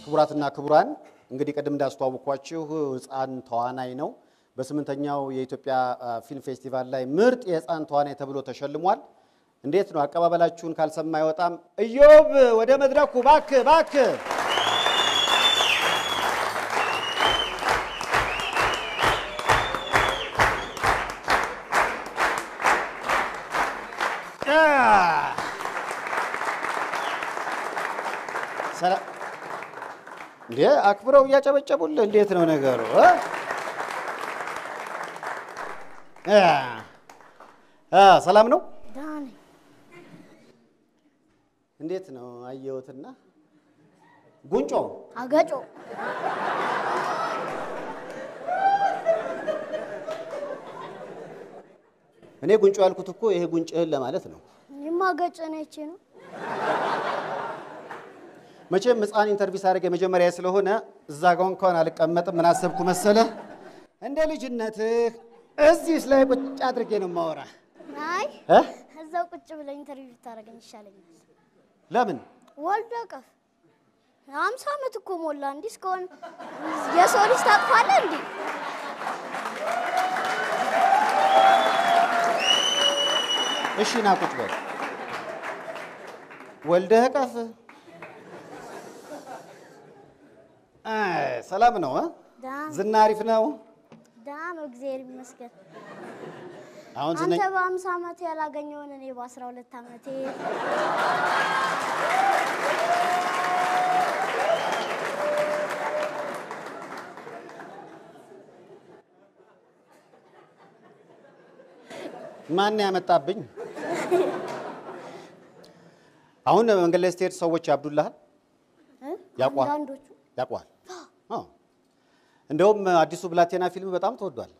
ክቡራትና ክቡራን እንግዲህ ቀደም እንዳስተዋወቅኳችሁ ህፃን ተዋናይ ነው በስምንተኛው የኢትዮጵያ ፊልም ፌስቲቫል ላይ ምርጥ የህፃን ተዋናይ ተብሎ ተሸልሟል እንዴት ነው አቀባበላችሁን ካልሰማ አይወጣም ኢዮብ ወደ መድረኩ ባክ ሰላም እንዴ አክብረው ያጨበጨቡልህ እንዴት ነው ነገሩ ሰላም ነው ዳኒ እንዴት ነው አየውትና ጉንጮ አገጮ እኔ ጉንጮ ያልኩት እኮ ይሄ ጉንጭህን ለማለት ነው የማገጭ ነች ነው መቼም ህፃን ኢንተርቪው ሳደርግ የመጀመሪያ ስለሆነ እዛ ጋር እንኳን አልቀመጥም ምን አሰብኩ መሰለ እንደ ልጅነትህ እዚህ ላይ ቁጭ አድርጌ ነው ማወራ አይ እዛው ቁጭ ብለ ኢንተርቪው ታደርገኝ ይሻለኛል ለምን ወልደቀፍ 50 አመት እኮ ሞላ እንዴ እስከሆነ የሰው ልጅ ታጥፋለ እንዴ እሺ ና ቁጭ በል ወልደቀፍ ሰላም ነው ዝና አሪፍ ነው ዳም እግዚአብሔር ይመስገን አሁን አንተ በ50 አመት ያላገኘውን እኔ በ12 አመቴ ማን ያመጣብኝ አሁን መንገድ ላይ ስትሄድ ሰዎች ያብዱልሃል ያቋል እንደውም አዲሱ ብላቴና ፊልም በጣም ተወዷል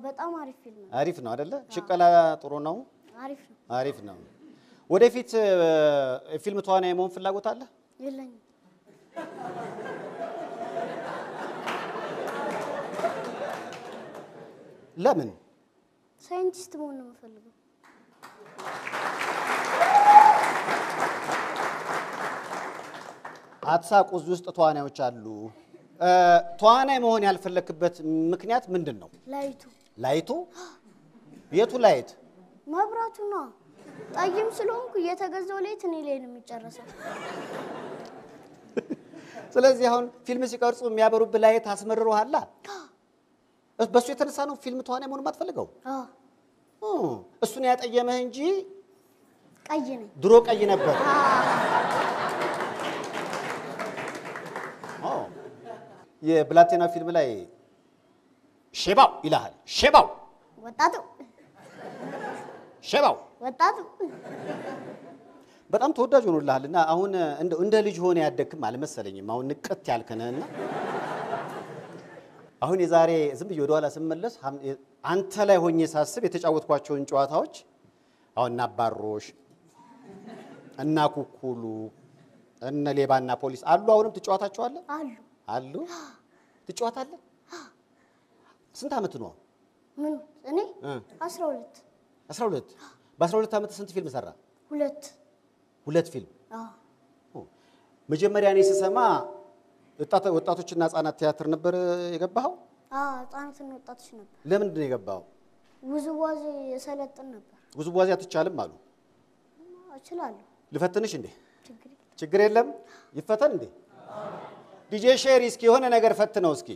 በጣም አሪፍ ፊልም ነው አሪፍ ነው አይደለ ሽቀላ ጥሩ ነው አሪፍ ነው ወደፊት ፊልም ተዋናይ መሆን ፍላጎት አለ የለኝም ለምን ሳይንቲስት መሆን ነው የምፈልገው አትሳቁ ውስጥ ተዋናዮች አሉ ተዋናይ መሆን ያልፈለክበት ምክንያት ምንድነው ላይቱ የቱ ላይት መብራቱ ነው ጣይም ስለሆንኩ እየተገዛው ላይት እኔ ላይ ነው የሚጨርሰው ስለዚህ አሁን ፊልም ሲቀርጹ የሚያበሩብ ላይት አስመርሮሃል በሱ የተነሳ ነው ፊልም ተዋናይ መሆን ማትፈልገው እሱን ያጠየመህ እንጂ ቀይ ነኝ ድሮ ቀይ ነበር የብላቴና ፊልም ላይ ሼባው ይላል ሼባው ወጣቱ በጣም ተወዳጅ ሆኖልሃልና አሁን እንደ ልጅ ሆነ ያደክም አልመሰለኝም አሁን ንቀት ያልከነና አሁን የዛሬ ዝም ብዬ ወደ ኋላ ስመለስ አንተ ላይ ሆኜ ሳስብ የተጫወትኳቸውን ጨዋታዎች አሁን ናባሮሽ እና ኩኩሉ እነ ሌባና ፖሊስ አሉ አሁንም ትጫወታቸዋለህ አሉ ትጫወታለህ ስንት አመት ነው ምን እኔ 12 በ12 አመት ስንት ፊልም ሰራ ሁለት ፊልም መጀመሪያ እኔ ስሰማ ወጣቶችና ህፃናት ቲያትር ነበር የገባው ህፃናትና ወጣቶች ነበር ለምን ነው የገባው ውዝዋዜ የሰለጥን ነበር ውዝዋዜ አትቻልም አሉ እችላለሁ ልፈትንሽ እንዴ ችግር የለም ይፈተን እንዴ ዲጄ ሼሪ እስኪ የሆነ ነገር ፈትነው እስኪ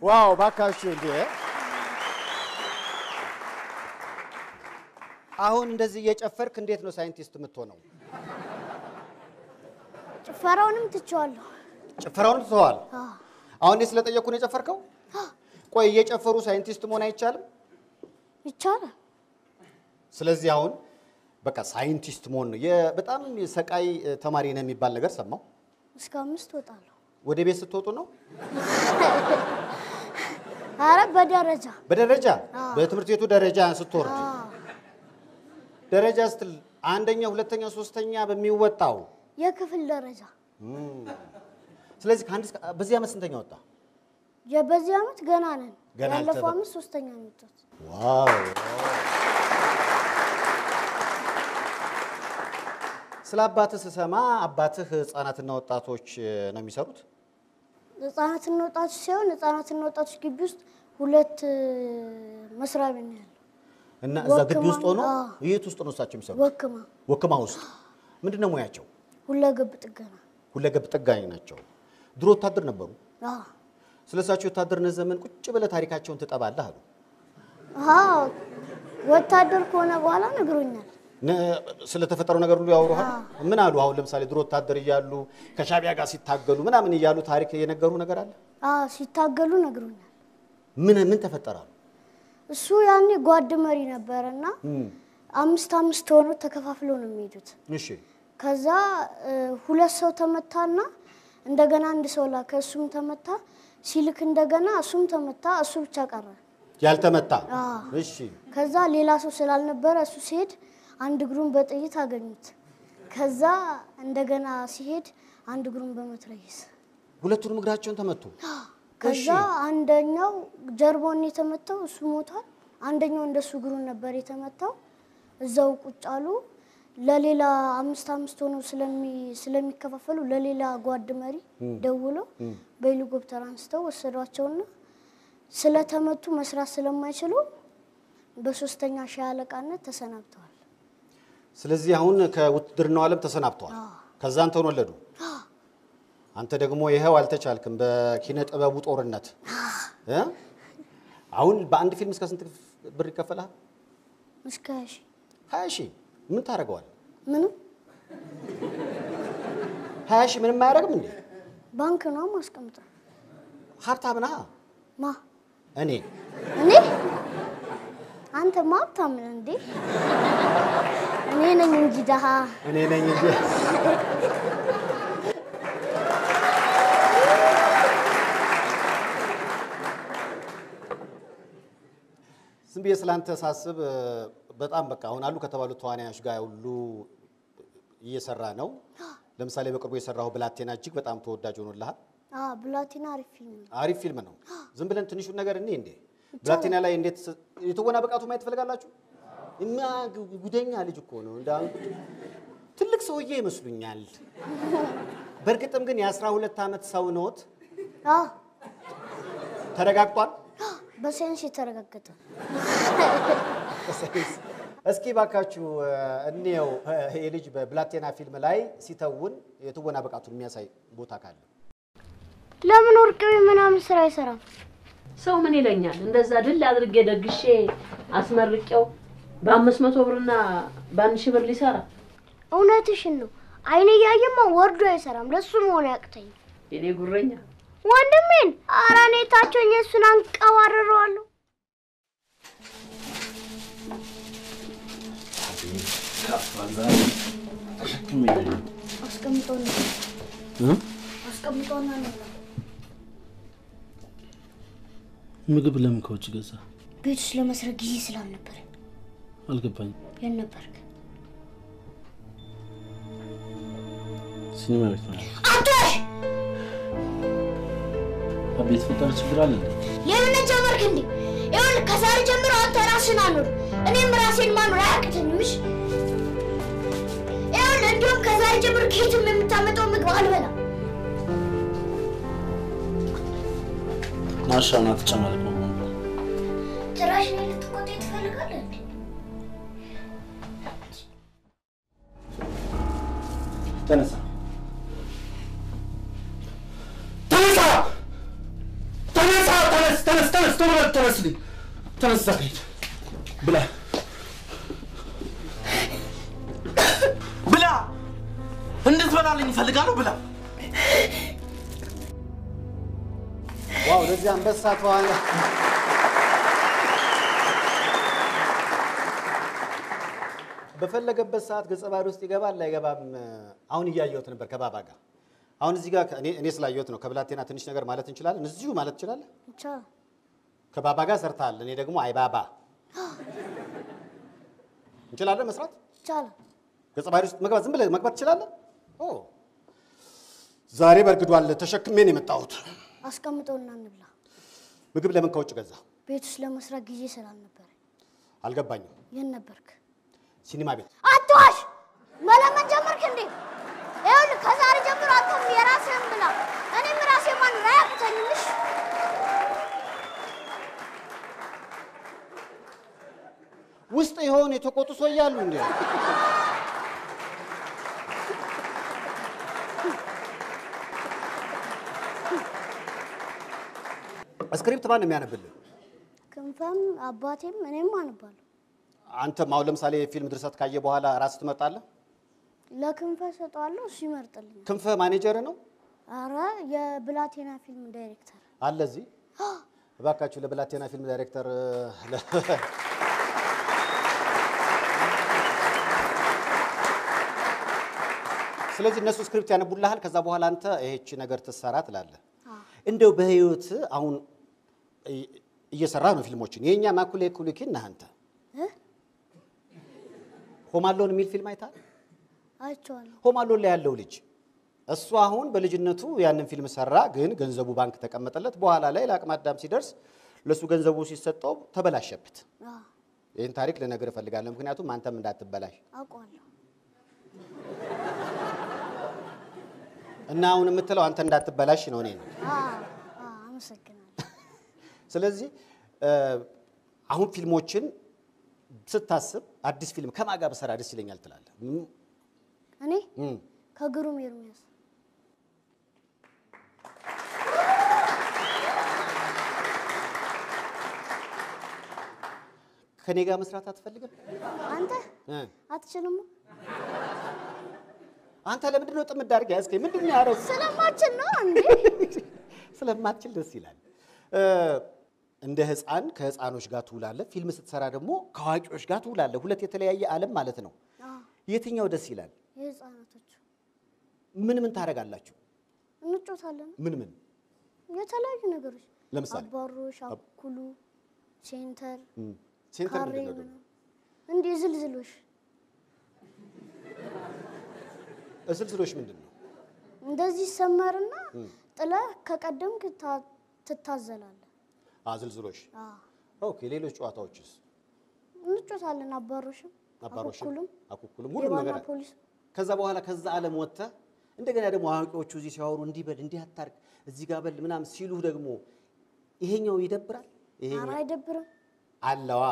ዋው ባካችሁ እንዴ! አሁን እንደዚህ እየጨፈርክ እንዴት ነው ሳይንቲስት የምትሆነው? ጭፈራውንም ትቼዋለሁ። ጭፈራውን ትተዋል? አሁን እኔ ስለጠየቅኩ ነው የጨፈርከው? ቆይ እየጨፈሩ ሳይንቲስት መሆን አይቻልም? ይቻላል። ስለዚህ አሁን በቃ ሳይንቲስት መሆን ነው። በጣም ሰቃይ ተማሪ ነው የሚባል ነገር ሰማሁ። እስከ 5 ወጣለሁ። ወደ ቤት ስትወጡ ነው? አረ በደረጃ በትምህርት ቤቱ ደረጃ ስትወርድ ደረጃ ስትል አንደኛ፣ ሁለተኛ፣ ሶስተኛ በሚወጣው የክፍል ደረጃ። ስለዚህ በዚህ ዓመት ስንተኛ ወጣ? በዚህ ዓመት ገና ነን። ያለፈው ዓመት 3ኛ ነው የወጣሁት። ዋው! ስለ አባትህ ስሰማ አባትህ ህፃናትና ወጣቶች ነው የሚሰሩት? ህፃናትና ወጣቶች ሳይሆን ህፃናትና ወጣቶች ግቢ ውስጥ 2 መስሪያ ቤት ነው ያለው። እና እዛ ግቢ ውስጥ ሆኖ የት ውስጥ ነው እሳቸው የሚሰሩት? ወክማ ውስጥ። ምንድነው ሙያቸው? ሁለገብ ጥጋኝ ናቸው። ድሮ ወታደር ነበሩ? ስለሳቸው ወታደርነት ዘመን ቁጭ ብለህ ታሪካቸውን ትጠባለህ አሉ? ወታደር ከሆነ በኋላ ነግሮኛል። ስለተፈጠረው ነገር ሁሉ ያወሩሃል? ምን አሉ? አሁን ለምሳሌ ድሮ ወታደር እያሉ ከሻቢያ ጋር ሲታገሉ ምናምን እያሉ ታሪክ የነገሩ ነገር አለ? ሲታገሉ ነግሮኛል። ምን ተፈጠራሉ? እሱ ያኔ ጓድ መሪ ነበርና 5 ሆኖ ተከፋፍለው ነው የሚሄዱት። እሺ። ከዛ 2 ሰው ተመታና እንደገና 1 ሰው ላከ። እሱም ተመታ። ሲልክ እንደገና እሱም ተመታ። እሱ ብቻ ቀረ ያልተመታ። እሺ። ከዛ ሌላ ሰው ስላልነበረ እሱ ሲሄድ 1 እግሩን በጥይት አገኙት። ከዛ እንደገና ሲሄድ 1 እግሩን በመትረየስ። ሁለቱንም እግራቸውን ተመቱ። ከዛ አንደኛው ጀርባውን የተመታው እሱ ሞቷል። አንደኛው እንደሱ እግሩን ነበር የተመታው። እዛው ቁጭ አሉ። ለሌላ 5 ሆነው ስለሚከፋፈሉ ለሌላ ጓድ መሪ ደውለው በሄሊኮፕተር አንስተው ወሰዷቸውና ስለተመቱ መስራት ስለማይችሉ በ3ኛ ሻለቃነት ተሰናብተዋል። ስለዚህ አሁን ከውትድርናው ዓለም ተሰናብተዋል። ከዛ አንተን ወለዱ። አንተ ደግሞ ይሄው አልተቻልክም በኪነ ጥበቡ ጦርነት። አሁን በአንድ ፊልም እስከ ስንት ብር ይከፈላል? እስከ 20 ሺህ። ምን ታደርገዋል? ምንም 20 ሺህ ምንም አያደርግም እንዴ? ባንክ ነው ማስቀምጠው። ሀብታም ነህ? እኔ አንተ ሀብታም ነህ እንዴ? እኔ ነኝ እንጂ ደሃ። እኔ ነኝ እንጂ ዝም ብዬ ስላንተ ሳስብ በጣም በቃ አሁን አሉ ከተባሉ ተዋናዮች ጋር ሁሉ እየሰራ ነው። ለምሳሌ በቅርቡ የሰራው ብላቴና እጅግ በጣም ተወዳጅ ሆኖልሃል። ብላቴና አሪፍ ፊልም ነው። ዝም ብለን ትንሹን ነገር እንዴ ብላቴና ላይ እንዴት የተወና ብቃቱ ማየት ፈልጋላችሁ? እና ጉደኛ ልጅ እኮ ነው። ትልቅ ሰውዬ ይመስሉኛል። በርግጥም ግን የ12 ዓመት ሰው ነዎት? ተረጋግጧል? በሳይንስ የተረጋገጠ። እስኪ ባካችሁ እንየው የልጅ በብላቴና ፊልም ላይ ሲተውን የትወና ብቃቱን የሚያሳይ ቦታ ካለ። ለምን ወርቀው ምናምን ስራ አይሰራም? ሰው ምን ይለኛል? እንደዛ ድል አድርጌ ደግሼ አስመርቄው በ500 ብርና በ1000 ብር ሊሰራ። እውነትሽን ነው። አይኔ ያየማ ወርዶ አይሰራም። ለሱ መሆን ያቅተኝ። የኔ ጉረኛ ወንድሜን አራኔ ታቸኝ እሱን አንቀዋርረዋለሁ። አስቀምጦና ነው። ምግብ ለምን ከውጭ ገዛ? ቤት ውስጥ ለመስራት ጊዜ ስላልነበር። አልገባኝም። የት ነበርክ? ሲኒማ ቤት ነው። አትዋሽ! አቤት ፈጠረ ችግር አለ እንዴ? ለምን ጀመርክ እንዴ? ይኸውልህ ከዛሬ ጀምሮ አንተ ራስህን አኑር። እኔም ራሴን ማኖር አያቅተኝም። እሺ? ይኸውልህ እንደውም ከዛሬ ጀምሮ ከየትም የምታመጣው ምግብ አልበላም። ማሻና ተጨማለቅ ነው። ጭራሽ እኔን ልትቆጣኝ ትፈልጋለህ እንዴ? ተነሳ። ተነሳ ከሄድ ብላ ብላ እንድትበላልኝ እፈልጋለሁ ብላ ዋው ለዚህ አንበሳ ተዋለ በፈለገበት ሰዓት ገጸ ባህሪ ውስጥ ይገባል አይገባም አሁን እያየሁት ነበር ከባባ ጋር አሁን እዚህ ጋር እኔ ስላየሁት ነው ከብላቴና ትንሽ ነገር ማለት እንችላለን እዚሁ ማለት እንችላለን ይቻላል ከባባ ጋር ሰርታል እኔ ደግሞ አይ ባባ እንችላለን መስራት ይቻላል ገጸ ባህሪ ውስጥ መግባት ዝም ብለህ መግባት ትችላለህ ኦ ዛሬ በርግዷል ተሸክሜ ነው የመጣሁት አስቀምጠውና እንብላ ምግብ ለምን ከውጭ ገዛ ቤት ውስጥ ለመስራት ጊዜ ስላልነበር አልገባኝም የት ነበርክ ሲኒማ ቤት አትዋሽ መለመን ጀመርክ እንዴ ይኸውልህ ከዛሬ ጀምሮ አንተም የራስህን ብላ እኔም ራሴ ማን አያቅተኝምሽ ውስጥ የሆነ የተቆጡ ሰው ያሉ እንዴ ስክሪፕት ማን ነው የሚያነብልህ ክንፈም አባቴም እኔም አንባለሁ አንተም አሁን ለምሳሌ ፊልም ድርሰት ካየ በኋላ ራስ ትመርጣለህ ለክንፈ ሰጠዋለሁ እሱ ይመርጥልኛል ክንፈ ማኔጀር ነው አረ የብላቴና ፊልም ዳይሬክተር አለ እዚህ እባካችሁ ለብላቴና ፊልም ዳይሬክተር ስለዚህ እነሱ ስክሪፕት ያነቡልሃል ከዛ በኋላ አንተ ይሄቺ ነገር ትሰራ ትላለህ እንደው በህይወት አሁን እየሰራ ነው ፊልሞችን የኛ ማኩሌ ኩሊኪን አንተ ሆማሎን የሚል ፊልም አይታል አይቼዋለሁ ሆማሎን ላይ ያለው ልጅ እሱ አሁን በልጅነቱ ያንን ፊልም ሰራ ግን ገንዘቡ ባንክ ተቀመጠለት በኋላ ላይ ለአቅመ አዳም ሲደርስ ለሱ ገንዘቡ ሲሰጠው ተበላሸበት ይሄን ታሪክ ልነግር እፈልጋለሁ ምክንያቱም አንተም እንዳትበላሽ አውቀዋለሁ እና አሁን የምትለው አንተ እንዳትበላሽ ነው እኔ ነው አመሰግናለሁ ስለዚህ አሁን ፊልሞችን ስታስብ አዲስ ፊልም ከማጋ በሰራ ደስ ይለኛል ትላለህ እኔ ከግሩም ኤርሚያስ ከኔ ጋር መስራት አትፈልግም አንተ አትችልም አንተ ለምንድን ነው ጥምድ አድርገህ ያዝከኝ ምንድን ነው ያረው ስለማችን ነው እንዴ ስለማትችል ደስ ይላል እንደ ህፃን ከህፃኖች ጋር ትውላለህ ፊልም ስትሰራ ደግሞ ከአዋቂዎች ጋር ትውላለህ ሁለት የተለያየ ዓለም ማለት ነው የትኛው ደስ ይላል የህፃናቶቹ ምን ታረጋላችሁ እንጮታለን ምን የተለያዩ ነገሮች ለምሳሌ አባሮሽ አኩሉ ሴንተር ሴንተር ምንድን ነው እንዴ ዝልዝሎሽ ዝልዝሎሽ ምንድን ነው እንደዚህ ሰመርና ጥለ ከቀደምክ ትታዘላለህ ዝልዝሎሽ ኦኬ ሌሎች ጨዋታዎችስ እንጮታለን አባሮሽም አኩኩሉም ሁሉ ነገር ከዛ በኋላ ከዛ ዓለም ወጥተህ እንደገና ደግሞ አዋቂዎቹ እዚህ ሲያወሩ እንዲህ በል እንዲህ አታርግ እዚህ ጋር በል ምናምን ሲሉ ደግሞ ይሄኛው ይደብራል ይሄኛው አይደብርም አለዋ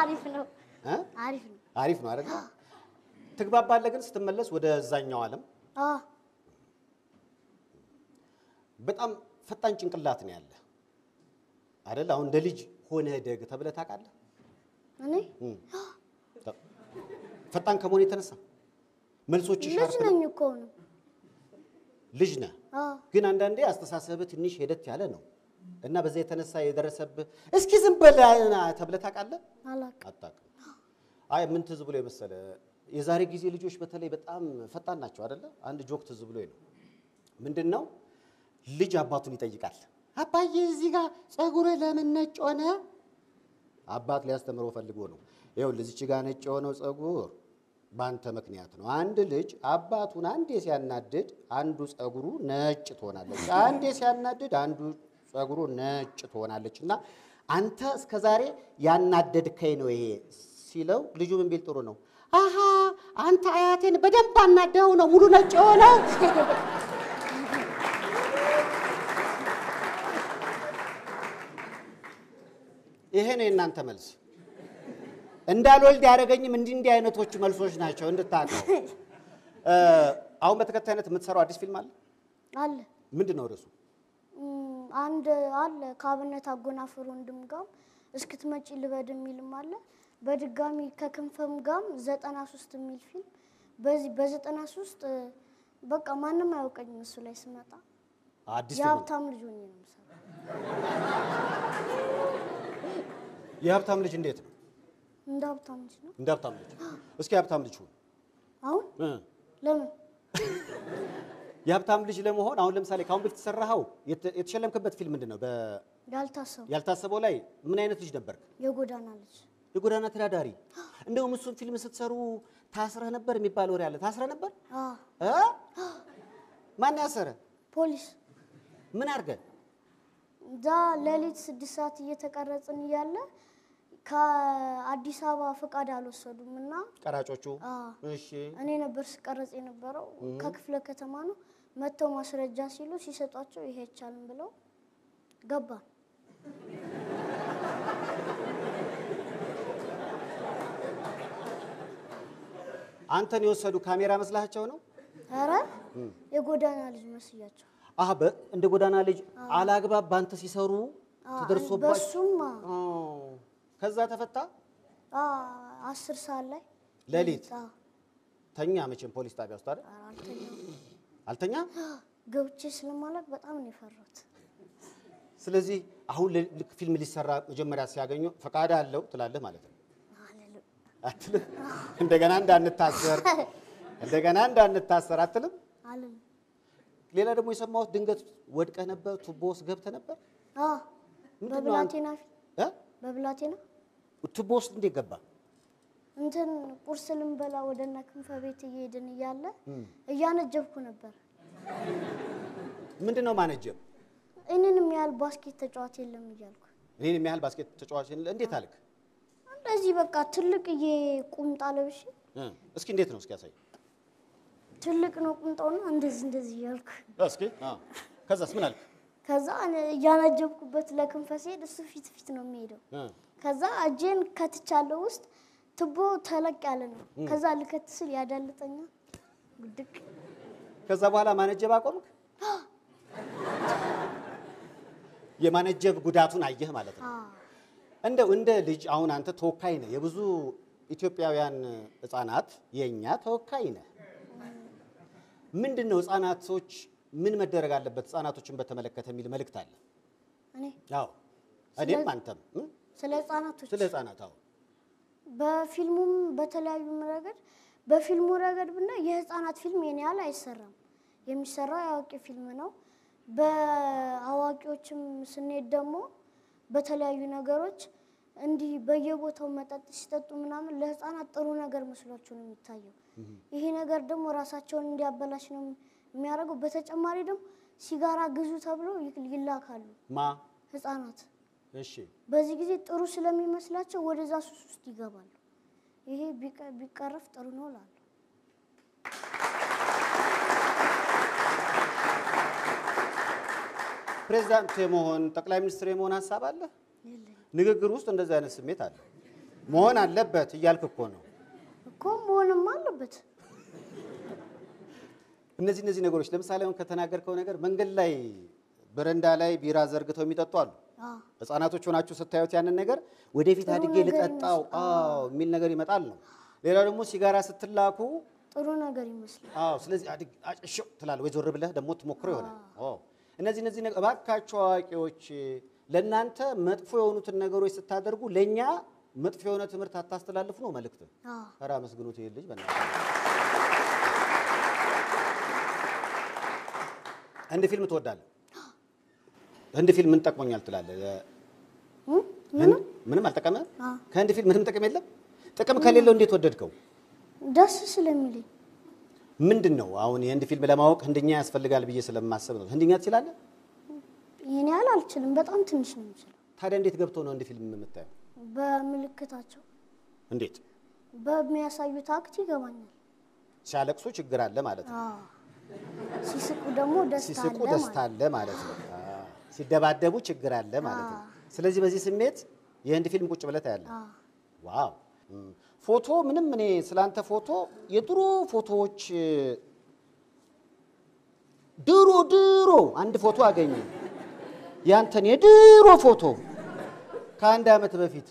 አሪፍ ነው አሪፍ ነው አይደል ትግባባለህ ግን ስትመለስ ወደዛኛው ዓለም በጣም ፈጣን ጭንቅላት ነው ያለ አይደል አሁን እንደ ልጅ ሆነ ደግ ተብለህ ታውቃለህ እኔ ፈጣን ከመሆን የተነሳ መልሶች ልጅ ነኝ እኮ ነው ልጅ ነህ ግን አንዳንዴ አስተሳሰብህ ትንሽ ሄደት ያለ ነው እና በዛ የተነሳ የደረሰብህ እስኪ ዝም በልና ተብለህ ታውቃለህ አታውቅም አይ ምን ትዝ ብሎ የመሰለ የዛሬ ጊዜ ልጆች በተለይ በጣም ፈጣን ናቸው አይደለ አንድ ጆክ ትዝ ብሎኝ ነው ምንድነው ልጅ አባቱን ይጠይቃል አባዬ እዚህ ጋር ጸጉርህ ለምን ነጭ ሆነ አባት ሊያስተምረው ፈልጎ ነው ይኸው ለዚች ጋር ነጭ የሆነው ጸጉር ባንተ ምክንያት ነው አንድ ልጅ አባቱን አንዴ ሲያናድድ አንዱ ጸጉሩ ነጭ ትሆናለች አንዴ ሲያናድድ አንዱ ጸጉሩ ነጭ ትሆናለችና አንተ እስከዛሬ ያናደድከኝ ነው ይሄ ሲለው ልጁ ምን ቢል ጥሩ ነው አሃ አንተ አያቴን በደንብ አናደው ነው ሙሉ ነጭ የሆነው ይሄ ነው እናንተ መልስ እንዳልወልድ ያደረገኝም እንዲህ አይነቶች መልሶች ናቸው እንድታውቀው አሁን በተከታይነት የምትሰራው አዲስ ፊልም አለ አለ ምንድነው ርዕሱ አንድ አለ ከአብነት አጎናፍር ወንድም ጋር እስክትመጪ ልበድ የሚልም አለ። በድጋሚ ከክንፈም ጋር 93 የሚል ፊልም በዚህ በ93 በቃ ማንም አያውቀኝም እሱ ላይ ስመጣ አዲስ የሀብታም ልጅ ሆኜ ነው የምሰራው። የሀብታም ልጅ እንዴት ነው? እንደ ሀብታም ልጅ ነው። እንደ ሀብታም ልጅ እስኪ ሀብታም ልጅ ሁን አሁን ለምን የሀብታም ልጅ ለመሆን አሁን ለምሳሌ ካሁን በፊት ተሰራኸው የተሸለምክበት ፊልም ምንድነው? ያልታሰበው ላይ ምን አይነት ልጅ ነበርክ? የጎዳና ልጅ የጎዳና ተዳዳሪ። እንደውም እሱን ፊልም ስትሰሩ ታስረህ ነበር የሚባል ወሬ አለ። ታስረህ ነበር? ማን ያሰረ? ፖሊስ። ምን አድርገህ? እዛ ሌሊት 6 ሰዓት እየተቀረጽን እያለ ከአዲስ አበባ ፈቃድ አልወሰዱም እና ቀራጮቹ እሺ እኔ ነበር ስቀረጽ የነበረው ከክፍለ ከተማ ነው መተው ማስረጃ ሲሉ ሲሰጧቸው ይሄ አይቻልም ብለው ገባን። አንተን የወሰዱ ካሜራ መስላቸው ነው? አረ የጎዳና ልጅ መስያቸው። እንደ ጎዳና ልጅ አላግባብ ባንተ ሲሰሩ ተደርሶባቸው በሱማ ከዛ ተፈታ። 10 ሰዓት ላይ ሌሊት ተኛ። መቼም ፖሊስ ጣቢያ ውስጥ አይደል? አልተኛ ገብቼ ስለማላቅ በጣም ነው የፈራሁት። ስለዚህ አሁን ልክ ፊልም ሊሰራ መጀመሪያ ሲያገኙ ፈቃድ አለው ትላለህ ማለት ነው? አትልም? እንደገና እንዳንታሰር አትልም? አልልም። ሌላ ደግሞ የሰማሁት ድንገት ወድቀህ ነበር፣ ቱቦ ውስጥ ገብተህ ነበር? በብላቴና ቱቦ ውስጥ እንዴት ገባ? እንትን ቁርስ ልንበላ ወደ እነ ክንፈ ቤት እየሄድን እያለ እያነጀብኩ ነበር። ምንድነው ማነጀብ? እኔንም ያህል ባስኬት ተጫዋች የለም እያልኩ። እኔንም ያህል ባስኬት ተጫዋች የለም እንዴት አልክ? እንደዚህ በቃ ትልቅዬ ቁምጣ ለብሼ። እስኪ እንዴት ነው እስኪ ያሳይ። ትልቅ ነው ቁምጣውና እንደዚህ እያልኩ። እስኪ ከዛስ ምን አልክ? ከዛ እያነጀብኩበት ለክንፈ ሲሄድ እሱ ፊት ነው የሚሄደው። ከዛ እጄን ከትቻለሁ ውስጥ ቱቦ ተለቅ ያለ ነው። ከዛ ልከት ስል ያዳልጠኛል ጉድቅ። ከዛ በኋላ ማነጀብ አቆምክ? የማነጀብ ጉዳቱን አየህ ማለት ነው። እንደ ልጅ አሁን አንተ ተወካይ ነህ፣ የብዙ ኢትዮጵያውያን ህፃናት የኛ ተወካይ ነህ። ምንድነው ህፃናቶች ምን መደረግ አለበት ህፃናቶችን በተመለከተ የሚል መልእክት አለ? እኔም አንተም ስለ ህፃናት በፊልሙም በተለያዩ ረገድ በፊልሙ ረገድ ብና የህፃናት ፊልም የኔ ያህል አይሰራም። የሚሰራው የአዋቂ ፊልም ነው። በአዋቂዎችም ስንሄድ ደግሞ በተለያዩ ነገሮች እንዲህ በየቦታው መጠጥ ሲጠጡ ምናምን ለህፃናት ጥሩ ነገር መስሏቸው ነው የሚታየው። ይሄ ነገር ደግሞ ራሳቸውን እንዲያበላሽ ነው የሚያደርገው። በተጨማሪ ደግሞ ሲጋራ ግዙ ተብለው ይላካሉ ህፃናት። እሺ በዚህ ጊዜ ጥሩ ስለሚመስላቸው ወደዛ ሱስ ውስጥ ይገባሉ። ይሄ ቢቀረፍ ጥሩ ነው እላለሁ። ፕሬዝዳንት የመሆን ጠቅላይ ሚኒስትር የመሆን ሀሳብ አለ? ንግግር ውስጥ እንደዚህ አይነት ስሜት አለ። መሆን አለበት እያልክ እኮ ነው እኮ። መሆንም አለበት። እነዚህ ነገሮች ለምሳሌ አሁን ከተናገርከው ነገር መንገድ ላይ በረንዳ ላይ ቢራ ዘርግተው የሚጠጡ አሉ። ህፃናቶች ሆናችሁ ስታዩት ያንን ነገር ወደፊት አድጌ ልጠጣው የሚል ነገር ይመጣል ነው። ሌላ ደግሞ ሲጋራ ስትላኩ ጥሩ ነገር ይመስላል። ስለዚህ እሺ ትላለህ ወይ ዞር ብለህ ደግሞ ትሞክረው ይሆናል። እነዚህ ነገር እባካችሁ አዋቂዎች ለእናንተ መጥፎ የሆኑትን ነገሮች ስታደርጉ ለኛ መጥፎ የሆነ ትምህርት አታስተላልፉ ነው መልእክት። ኧረ አመስግኑት ይሄን ልጅ በእናትህ። ህንድ ፊልም ትወዳለህ? ህንድ ፊልም ምን ጠቅሞኛል ትላለህ? ምንም አልጠቀመህም? ከህንድ ፊልም ምንም ጥቅም የለም? ጥቅም ከሌለው እንዴት ወደድከው? ደስ ስለሚለኝ። ምንድነው አሁን የህንድ ፊልም ለማወቅ ህንድኛ ያስፈልጋል ብዬ ስለማሰብ ነው። ህንድኛ ትችላለህ? ይሄን ያህል አልችልም፣ በጣም ትንሽ ነው የምችለው። ታዲያ እንዴት ገብተው ነው ህንድ ፊልም የምታየው? በምልክታቸው። እንዴት? በሚያሳዩት አክት ይገባኛል። ሲያለቅሱ ችግር አለ ማለት ነው። ሲስቁ ደግሞ ደስታ አለ ማለት ነው። ሲደባደቡ ችግር አለ ማለት ነው። ስለዚህ በዚህ ስሜት የህንድ ፊልም ቁጭ ብለህ ታያለህ። ዋው! ፎቶ ምንም እኔ ስላንተ ፎቶ የድሮ ፎቶዎች ድሮ አንድ ፎቶ አገኘ። ያንተን የድሮ ፎቶ ከአንድ ዓመት በፊት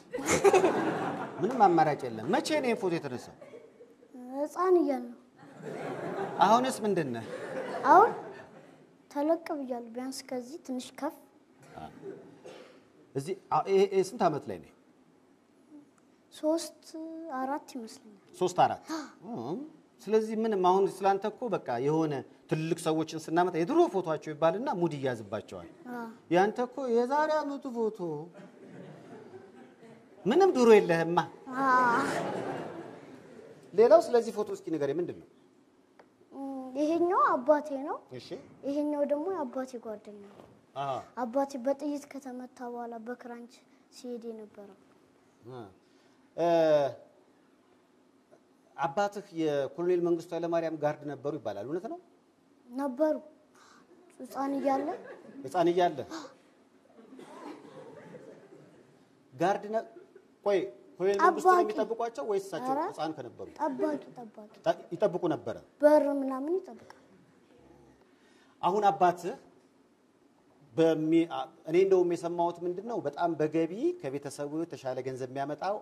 ምንም አማራጭ የለም። መቼ ነው ፎቶ የተነሳው? ህፃን እያለሁ። አሁንስ ምንድነው? አሁን ተለቅ ብያለሁ። ቢያንስ ከዚህ ትንሽ ከፍ። እዚህ ስንት ዓመት ላይ ነው? 3 4 ይመስለኛል። 3 4 ስለዚህ ምንም አሁን ስላንተ እኮ በቃ የሆነ ትልቅ ሰዎችን ስናመጣ የድሮ ፎቶአቸው ይባልና ሙድ ይያዝባቸዋል። ያንተ እኮ የዛሬ ዓመቱ ፎቶ ምንም ድሮ የለህማ። ሌላው ስለዚህ ፎቶ እስኪ ንገረኝ ምንድነው? ይሄኛው አባቴ ነው። እሺ ይሄኛው ደግሞ የአባቴ ጓደኛ ነው። አባቴ በጥይት ከተመታ በኋላ በክራንች ሲሄድ የነበረው። አባትህ የኮሎኔል መንግስቱ ኃይለማርያም ጋርድ ነበሩ ይባላል። እውነት ነው? ነበሩ። ህፃን እያለ ጋርድ ቆይ ኮሎኔል መንግስቱ የሚጠብቋቸው ወይስ እሳቸው ህፃን ከነበሩ? ጠባቂ ይጠብቁ ነበር። በር ምናምን ይጠብቃል። አሁን አባትህ እኔ እንደውም የሰማሁት ምንድነው በጣም በገቢ ከቤተሰቡ የተሻለ ገንዘብ የሚያመጣው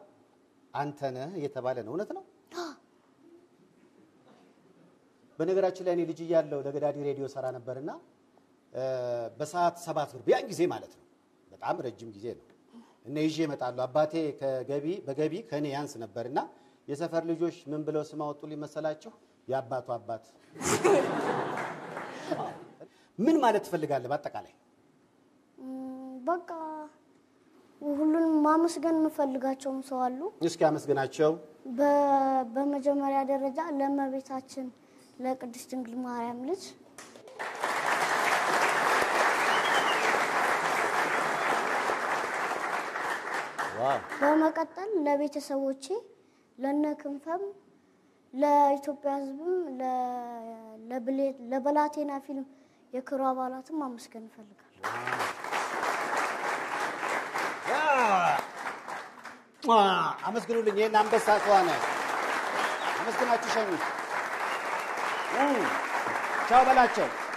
አንተ ነህ እየተባለ ነው። እውነት ነው? በነገራችን ላይ እኔ ልጅ እያለሁ ለገዳዲ ሬዲዮ ሰራ ነበርና በሰዓት 7 ብር ያን ጊዜ ማለት ነው። በጣም ረጅም ጊዜ ነው። እና ይዤ እመጣለሁ። አባቴ በገቢ ከኔ ያንስ ነበርና የሰፈር ልጆች ምን ብለው ስም አወጡልኝ መሰላችሁ? የአባቱ አባት። ምን ማለት ትፈልጋለህ በአጠቃላይ? በቃ ሁሉንም ማመስገን የምፈልጋቸውም ሰው አሉ። እስኪ አመስግናቸው። በመጀመሪያ ደረጃ ለእመቤታችን ለቅድስት ድንግል ማርያም ልጅ በመቀጠል ለቤተሰቦቼ ለነክንፈም ለኢትዮጵያ ሕዝብም ለበላቴና ፊልም የክሩ አባላትም ማመስገን እፈልጋለሁ። አመስግኑልኝ። ይሄን አንበሳ ተዋነ አመስግናችሁ ሸኙ። ቻው በላቸው።